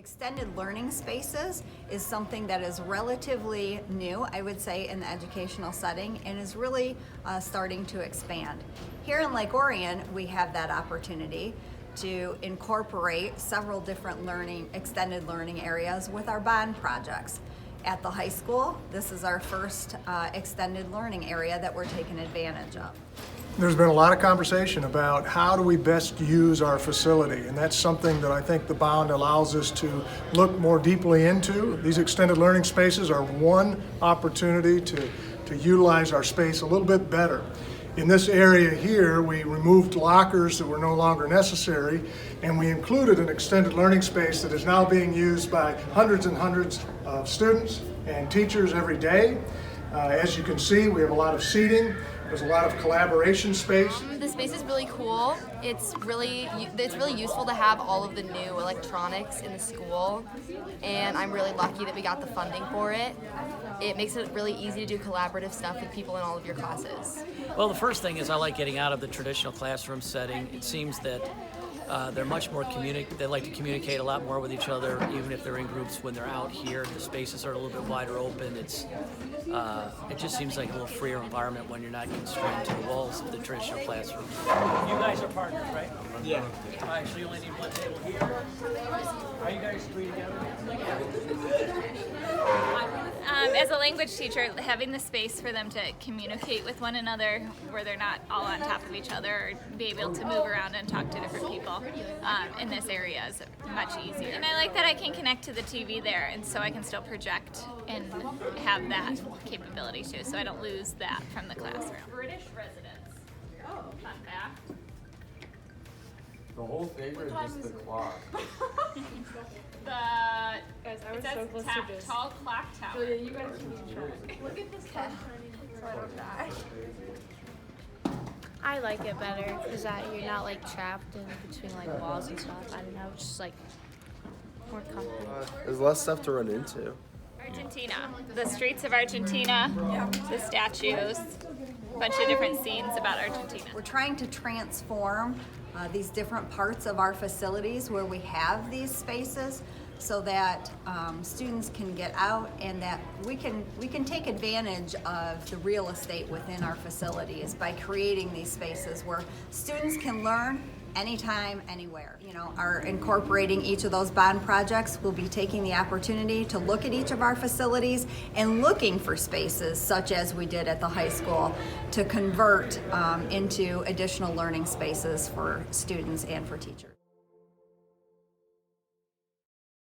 Extended learning spaces is something that is relatively new, I would say, in the educational setting and is really starting to expand. Here in Lake Orion, we have that opportunity to incorporate several different extended learning areas with our bond projects. At the high school, this is our first extended learning area that we're taking advantage of. There's been a lot of conversation about how do we best use our facility, and that's something that I think the bond allows us to look more deeply into. These extended learning spaces are one opportunity to utilize our space a little bit better. In this area here, we removed lockers that were no longer necessary, and we included an extended learning space that is now being used by hundreds and hundreds of students and teachers every day. As you can see, we have a lot of seating. There's a lot of collaboration space. The space is really cool. It's really useful to have all of the new electronics in the school, and I'm really lucky that we got the funding for it. It makes it really easy to do collaborative stuff with people in all of your classes. Well, the first thing is I like getting out of the traditional classroom setting. It seems that they're much more they like to communicate a lot more with each other, even if they're in groups. When they're out here, the spaces are a little bit wider open. It just seems like a little freer environment when you're not constrained to the walls of the traditional classroom. You guys are partners, right? Yeah. All right, so you only need one table here. Are you guys three together? As a language teacher, having the space for them to communicate with one another where they're not all on top of each other, or be able to move around and talk to different people in this area is much easier. And I like that I can connect to the TV there, and so I can still project and have that capability too, so I don't lose that from the classroom. British residents. Oh, fun fact. The whole favorite is just the clock. Guys, I was so close to this. Tall clock tower. Oh, yeah, you guys should be trying. Look at this head so I don't die. I like it better because you're not trapped in between walls and stuff. I don't know, it's just more comfortable. There's less stuff to run into. Argentina. The streets of Argentina, the statues, a bunch of different scenes about Argentina. We're trying to transform these different parts of our facilities where we have these spaces so that students can get out and that we can take advantage of the real estate within our facilities by creating these spaces where students can learn anytime, anywhere. Our incorporating each of those bond projects, will be taking the opportunity to look at each of our facilities and looking for spaces such as we did at the high school to convert into additional learning spaces for students and for teachers.